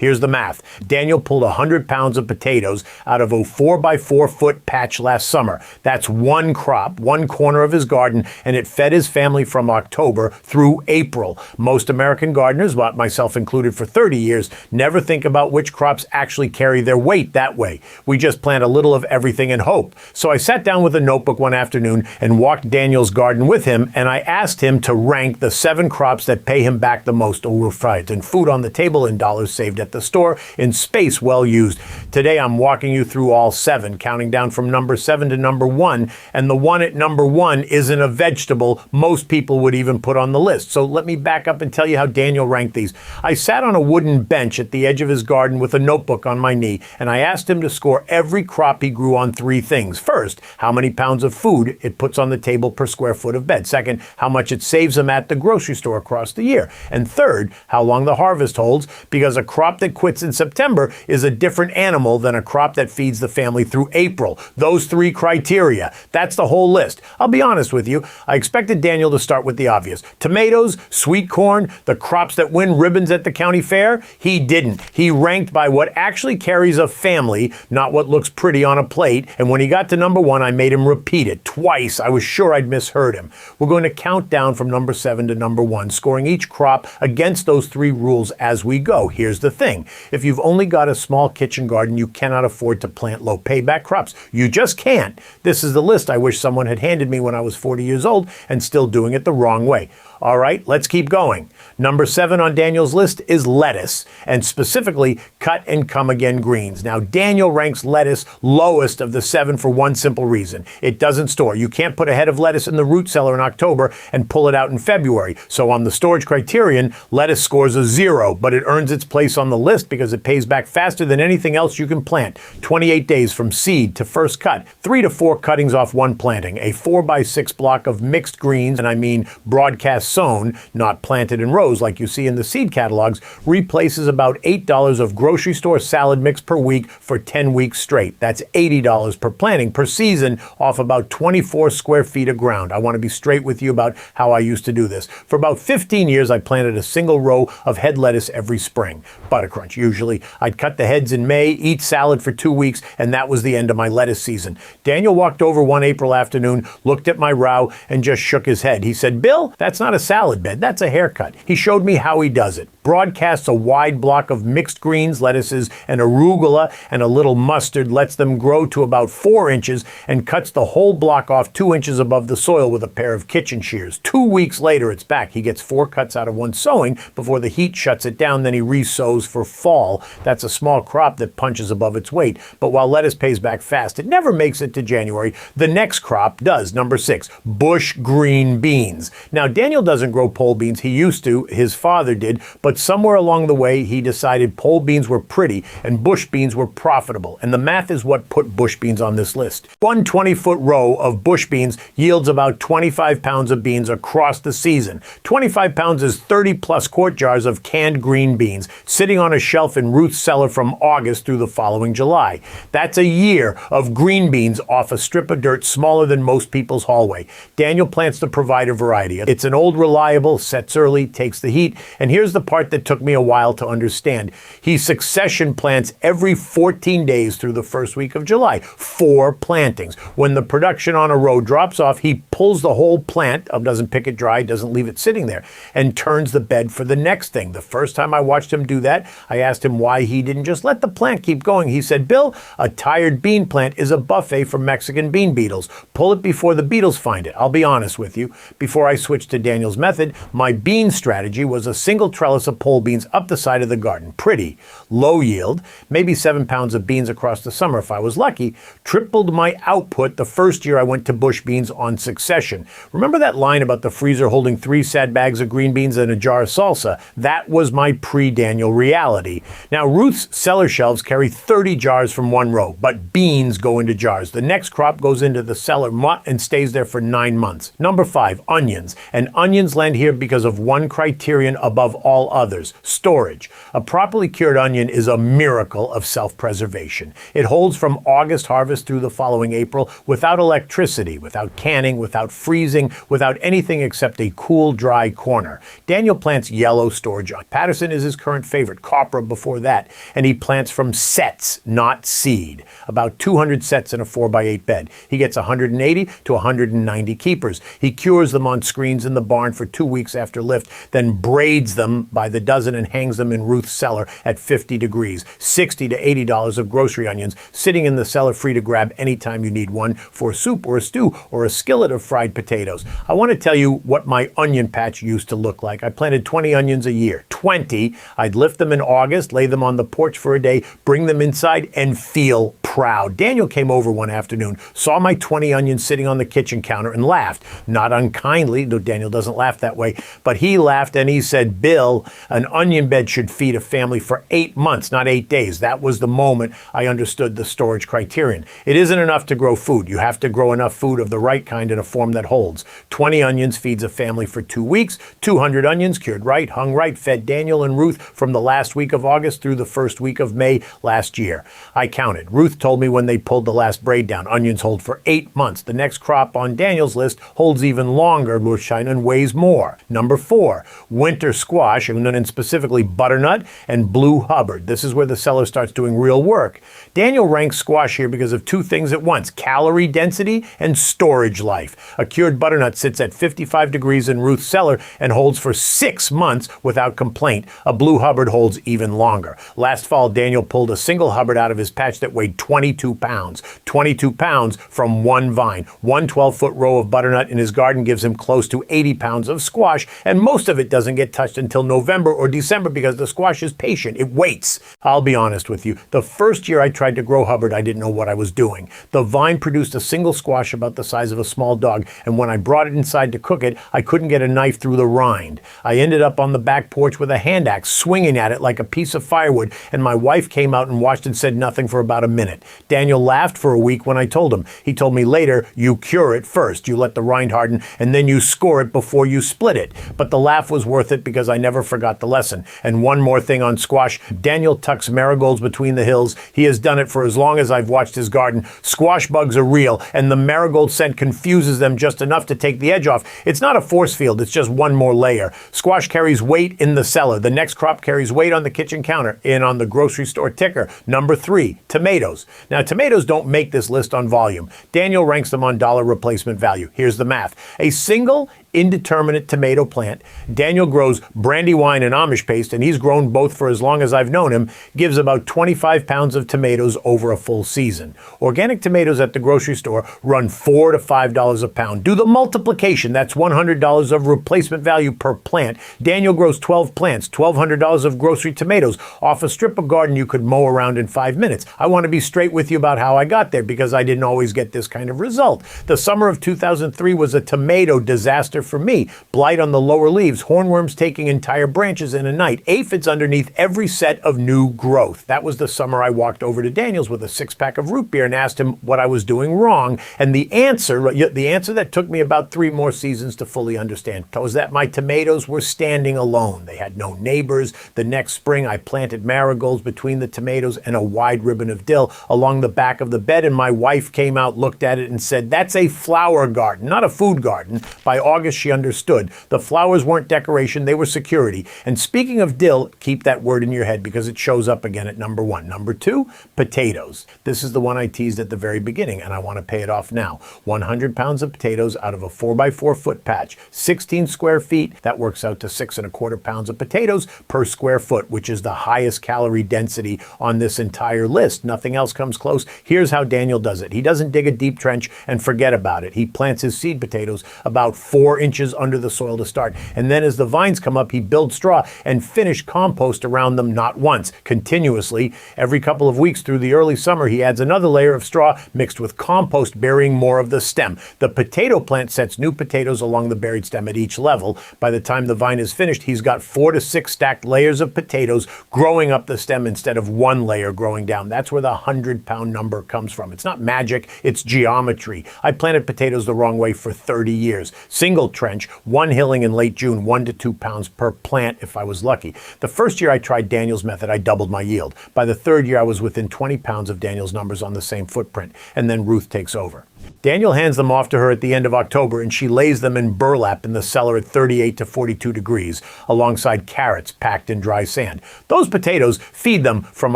Here's the math. Daniel pulled 100 pounds of potatoes out of a 4x4-foot patch last summer. That's one crop, one corner of his garden, and it fed his family from October through April. Most American gardeners, myself included for 30 years, never think about which crops actually carry their weight that way. We just plant a little of everything and hope. So I sat down with a notebook one afternoon and walked Daniel's garden with him, and I asked him to rank the 7 crops that pay him back the most, in food on the table, in dollars saved at the store, in space well used. Today I'm walking you through all 7, counting down from number 7 to number 1, and the one at number 1 isn't a vegetable most people would even put on the list. So let me back up and tell you how Daniel ranked these. I sat on a wooden bench at the edge of his garden with a notebook on my knee, and I asked him to score every crop he grew on 3 things. First, how many pounds of food it puts on the table per square foot of bed. Second, how much it saves him at the grocery store across the year. And third, how long the harvest holds, because a crop that quits in September is a different animal than a crop that feeds the family through April. Those 3 criteria. That's the whole list. I'll be honest with you, I expected Daniel to start with the obvious. Tomatoes, sweet corn, the crops that win ribbons at the county fair. He didn't. He ranked by what actually carries a family, not what looks pretty on a plate. And when he got to number 1, I made him repeat it twice. I was sure I'd misheard him. We're going to count down from number 7 to number 1, scoring each crop against those 3 rules as we go. Here's the thing. If you've only got a small kitchen garden, you cannot afford to plant low payback crops. You just can't. This is the list I wish someone had handed me when I was 40 years old and still doing it the wrong way. All right, let's keep going. Number 7 on Daniel's list is lettuce, and specifically cut and come again greens. Now, Daniel ranks lettuce lowest of the 7 for one simple reason. It doesn't store. You can't put a head of lettuce in the root cellar in October and pull it out in February. So on the storage criterion, lettuce scores a 0, but it earns its place on the list because it pays back faster than anything else you can plant. 28 days from seed to first cut, 3 to 4 cuttings off one planting, a 4x6 block of mixed greens, and I mean broadcast sown, not planted in rows like you see in the seed catalogs, replaces about $8 of grocery store salad mix per week for 10 weeks straight. That's $80 per planting per season off about 24 square feet of ground. I want to be straight with you about how I used to do this. For about 15 years, I planted a single row of head lettuce every spring. Buttercrunch, usually. I'd cut the heads in May, eat salad for 2 weeks, and that was the end of my lettuce season. Daniel walked over one April afternoon, looked at my row, and just shook his head. He said, "Bill, that's not a salad bed, that's a haircut." He showed me how he does it. Broadcasts a wide block of mixed greens, lettuces, and arugula, and a little mustard, lets them grow to about 4 inches, and cuts the whole block off 2 inches above the soil with a pair of kitchen shears. 2 weeks later, it's back. He gets 4 cuts out of one sowing before the heat shuts it down, then he re-sows for fall. That's a small crop that punches above its weight. But while lettuce pays back fast, it never makes it to January. The next crop does. Number 6, bush green beans. Now, Daniel doesn't grow pole beans. He used to. His father did. But somewhere along the way, he decided pole beans were pretty and bush beans were profitable. And the math is what put bush beans on this list. One 20-foot row of bush beans yields about 25 pounds of beans across the season. 25 pounds is 30-plus quart jars of canned green beans sitting on a shelf in Ruth's cellar from August through the following July. That's a year of green beans off a strip of dirt smaller than most people's hallway. Daniel plants to provide a variety. It's an old reliable, sets early, takes the heat, and here's the part that took me a while to understand. He succession plants every 14 days through the first week of July. 4 plantings. When the production on a row drops off, he pulls the whole plant, doesn't pick it dry, doesn't leave it sitting there, and turns the bed for the next thing. The first time I watched him do that, I asked him why he didn't just let the plant keep going. He said, "Bill, a tired bean plant is a buffet for Mexican bean beetles. Pull it before the beetles find it." I'll be honest with you. Before I switched to Daniel's method, my bean strategy was a single trellis of pole beans up the side of the garden. Pretty. Low yield. Maybe 7 pounds of beans across the summer if I was lucky. Tripled my output the first year I went to bush beans on succession. Remember that line about the freezer holding 3 sad bags of green beans and a jar of salsa? That was my pre-Daniel reality. Now, Ruth's cellar shelves carry 30 jars from one row, but beans go into jars. The next crop goes into the cellar and stays there for 9 months. Number 5, onions. And onions land here because of one criterion above all others. Storage. A properly cured onion is a miracle of self-preservation. It holds from August harvest through the following April without electricity, without canning, without freezing, without anything except a cool, dry corner. Daniel plants yellow storage. Patterson is his current favorite, copra before that, and he plants from sets, not seed. About 200 sets in a 4x8 bed. He gets 180 to 190 keepers. He cures them on screens in the barn for 2 weeks after lift, then braids them by the dozen and hangs them in Ruth's cellar at 50 degrees. $60 to $80 of grocery onions sitting in the cellar, free to grab anytime you need one for a soup or a stew or a skillet of fried potatoes. I want to tell you what my onion patch used to look like. I planted 20 onions a year. 20. I'd lift them in August, lay them on the porch for a day, bring them inside, and feel proud. Daniel came over one afternoon, saw my 20 onions sitting on the kitchen counter and laughed. Not unkindly, though Daniel doesn't laugh that way, but he laughed and he said, "Bill, an onion bed should feed a family for 8 months, not 8 days." That was the moment I understood the storage criterion. It isn't enough to grow food. You have to grow enough food of the right kind in a form that holds. 20 onions feeds a family for 2 weeks. 200 onions cured right, hung right, fed Daniel and Ruth from the last week of August through the first week of May last year. I counted. Ruth told me when they pulled the last braid down, onions hold for 8 months. The next crop on Daniel's list holds even longer, and weighs more. Number 4, winter squash, and specifically butternut and blue Hubbard. This is where the cellar starts doing real work. Daniel ranks squash here because of 2 things at once: calorie density and storage life. A cured butternut sits at 55 degrees in Ruth's cellar and holds for 6 months without complaint. A blue Hubbard holds even longer. Last fall, Daniel pulled a single Hubbard out of his patch that weighed 22 pounds. 22 pounds from one vine. One 12-foot row of butternut in his garden gives him close to 80 pounds of squash, and most of it doesn't get touched until November or December because the squash is patient. It waits. I'll be honest with you. The first year I tried to grow Hubbard, I didn't know what I was doing. The vine produced a single squash about the size of a small dog, and when I brought it inside to cook it, I couldn't get a knife through the rind. I ended up on the back porch with a hand axe, swinging at it like a piece of firewood, and my wife came out and watched and said nothing for about a minute. Daniel laughed for a week when I told him. He told me later, "You cure it first. You let the rind harden, and then you score it before you split it." But the laugh was worth it because I never forgot the lesson. And one more thing on squash. Daniel tucks marigolds between the hills. He has done it for as long as I've watched his garden. Squash bugs are real, and the marigold scent confuses them just enough to take the edge off. It's not a force field. It's just one more layer. Squash carries weight in the cellar. The next crop carries weight on the kitchen counter and on the grocery store ticker. Number 3, tomatoes. Now, tomatoes don't make this list on volume. Daniel ranks them on dollar replacement value. Here's the math. A single indeterminate tomato plant, Daniel grows Brandywine and Amish paste, and he's grown both for as long as I've known him, gives about 25 pounds of tomatoes over a full season. Organic tomatoes at the grocery store run $4 to $5 a pound. Do the multiplication. That's $100 of replacement value per plant. Daniel grows 12 plants, $1,200 of grocery tomatoes off a strip of garden you could mow around in 5 minutes. I want to be straight with you about how I got there because I didn't always get this kind of result. The summer of 2003 was a tomato disaster for me. Blight on the lower leaves, hornworms taking entire branches in a night, aphids underneath every set of new growth. That was the summer I walked over to Daniel's with a 6-pack of root beer and asked him what I was doing wrong. And the answer that took me about 3 more seasons to fully understand was that my tomatoes were standing alone. They had no neighbors. The next spring, I planted marigolds between the tomatoes and a wide ribbon of dill along the back of the bed, and my wife came out, looked at it, and said, "That's a flower garden, not a food garden." By August, she understood. The flowers weren't decoration, they were security. And speaking of dill, keep that word in your head because it shows up again at number 1. Number 2, potatoes. This is the one I teased at the very beginning, and I want to pay it off now. 100 pounds of potatoes out of a 4x4 foot patch. 16 square feet, that works out to 6¼ pounds of potatoes per square foot, which is the highest calorie density on this entire list. Nothing else comes close. Here's how Daniel does it. He doesn't dig a deep trench and forget about it. He plants his seed potatoes about 4 inches under the soil to start. And then as the vines come up, he builds straw and finished compost around them, not once, continuously. Every couple of weeks through the early summer, he adds another layer of straw mixed with compost, burying more of the stem. The potato plant sets new potatoes along the buried stem at each level. By the time the vine is finished, he's got 4 to 6 stacked layers of potatoes growing up the stem instead of one layer growing down. That's where the 100-pound number comes from. It's not magic, it's geometry. I planted potatoes the wrong way for 30 years. Single trench, one hilling in late June, 1 to 2 pounds per plant if I was lucky. The first year I tried Daniel's method, I doubled my yield. By the third year, I was within 20 pounds of Daniel's numbers on the same footprint, and then Ruth takes over. Daniel hands them off to her at the end of October, and she lays them in burlap in the cellar at 38 to 42 degrees, alongside carrots packed in dry sand. Those potatoes feed them from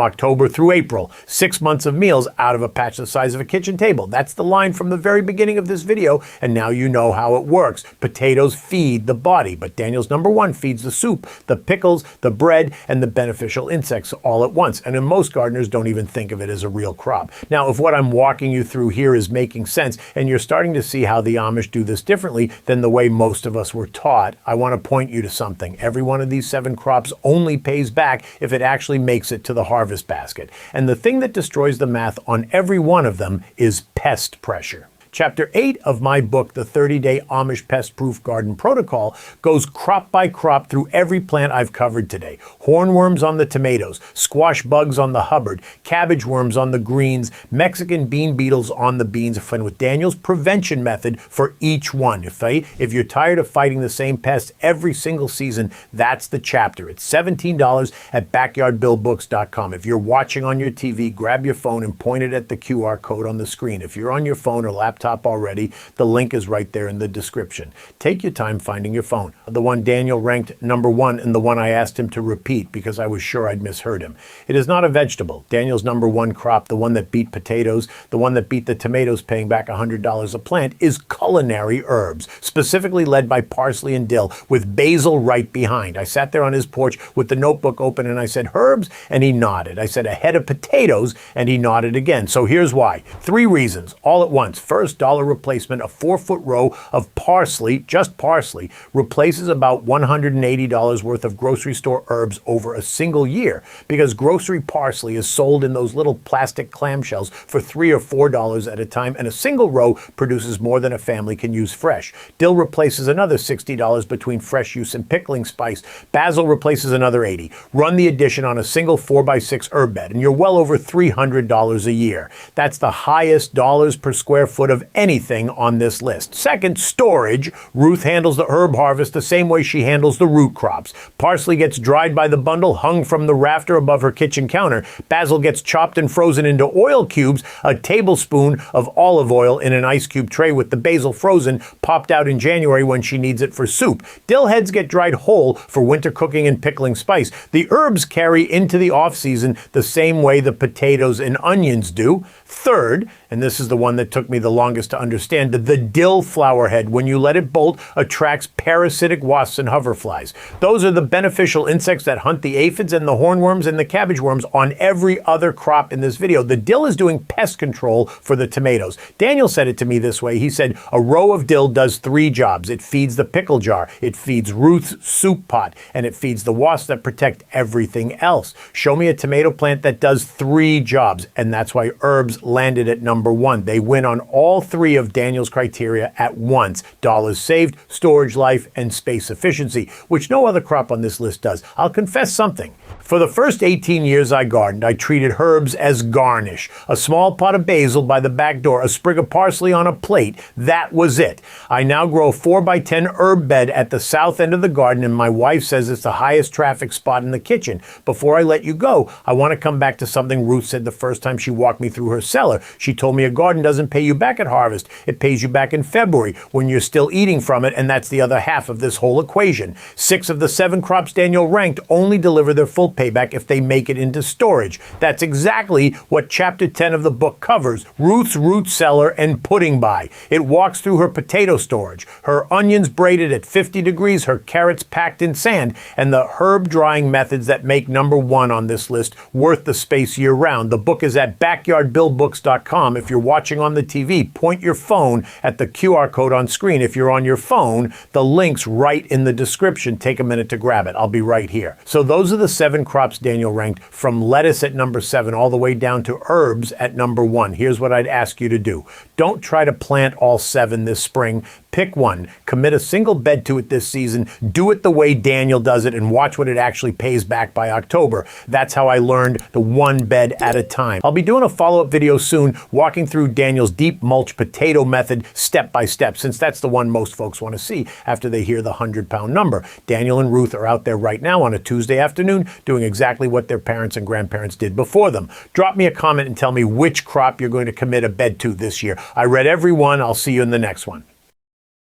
October through April, 6 months of meals out of a patch the size of a kitchen table. That's the line from the very beginning of this video, and now you know how it works. Potatoes feed the body, but Daniel's number one feeds the soup, the pickles, the bread, and the beneficial insects all at once. And most gardeners don't even think of it as a real crop. Now, if what I'm walking you through here is making sense, and you're starting to see how the Amish do this differently than the way most of us were taught, I want to point you to something. Every one of these 7 crops only pays back if it actually makes it to the harvest basket. And the thing that destroys the math on every one of them is pest pressure. Chapter 8 of my book, The 30-Day Amish Pest-Proof Garden Protocol, goes crop by crop through every plant I've covered today. Hornworms on the tomatoes, squash bugs on the Hubbard, cabbage worms on the greens, Mexican bean beetles on the beans, and with Daniel's prevention method for each one. If you're tired of fighting the same pests every single season, that's the chapter. It's $17 at backyardbillbooks.com. If you're watching on your TV, grab your phone and point it at the QR code on the screen. If you're on your phone or laptop already, the link is right there in the description. Take your time finding your phone. The one Daniel ranked number 1 and the one I asked him to repeat because I was sure I'd misheard him. It is not a vegetable. Daniel's number 1 crop, the one that beat potatoes, the one that beat the tomatoes paying back $100 a plant, is culinary herbs, specifically led by parsley and dill, with basil right behind. I sat there on his porch with the notebook open and I said, herbs? And he nodded. I said, a head of potatoes? And he nodded again. So here's why. 3 reasons, all at once. First, dollar replacement, a 4-foot row of parsley, just parsley, replaces about $180 worth of grocery store herbs over a single year, because grocery parsley is sold in those little plastic clamshells for $3 or $4 at a time, and a single row produces more than a family can use fresh. Dill replaces another $60 between fresh use and pickling spice. Basil replaces another $80. Run the addition on a single 4x6 herb bed, and you're well over $300 a year. That's the highest dollars per square foot of anything on this list. Second, storage. Ruth handles the herb harvest the same way she handles the root crops. Parsley gets dried by the bundle, hung from the rafter above her kitchen counter. Basil gets chopped and frozen into oil cubes, a tablespoon of olive oil in an ice cube tray with the basil frozen, popped out in January when she needs it for soup. Dill heads get dried whole for winter cooking and pickling spice. The herbs carry into the off-season the same way the potatoes and onions do. Third, and this is the one that took me the longest to understand, the dill flower head, when you let it bolt, attracts parasitic wasps and hoverflies. Those are the beneficial insects that hunt the aphids and the hornworms and the cabbage worms on every other crop in this video. The dill is doing pest control for the tomatoes. Daniel said it to me this way. He said, a row of dill does 3 jobs. It feeds the pickle jar, it feeds Ruth's soup pot, and it feeds the wasps that protect everything else. Show me a tomato plant that does 3 jobs, and that's why herbs landed at number 1. They win on all 3 of Daniel's criteria at once: dollars saved, storage life, and space efficiency, which no other crop on this list does. I'll confess something. For the first 18 years I gardened, I treated herbs as garnish. A small pot of basil by the back door, a sprig of parsley on a plate. That was it. I now grow a 4x10 herb bed at the south end of the garden, and my wife says it's the highest traffic spot in the kitchen. Before I let you go, I want to come back to something Ruth said the first time she walked me through her cellar. She told me a garden doesn't pay you back at harvest. It pays you back in February when you're still eating from it, and that's the other half of this whole equation. 6 of the 7 crops Daniel ranked only deliver their full payback if they make it into storage. That's exactly what chapter 10 of the book covers: Ruth's root cellar and pudding buy. It walks through her potato storage, her onions braided at 50 degrees, her carrots packed in sand, and the herb drying methods that make number 1 on this list worth the space year round. The book is at backyardbillbooks.com. If you're watching on the TV, point your phone at the QR code on screen. If you're on your phone, the link's right in the description. Take a minute to grab it. I'll be right here. So those are the 7 crops Daniel ranked, from lettuce at number 7 all the way down to herbs at number 1. Here's what I'd ask you to do. Don't try to plant all 7 this spring. Pick one, commit a single bed to it this season, do it the way Daniel does it, and watch what it actually pays back by October. That's how I learned the one bed at a time. I'll be doing a follow-up video soon walking through Daniel's deep mulch potato method step by step, since that's the one most folks want to see after they hear the 100-pound number. Daniel and Ruth are out there right now on a Tuesday afternoon doing exactly what their parents and grandparents did before them. Drop me a comment and tell me which crop you're going to commit a bed to this year. I read every one. I'll see you in the next one.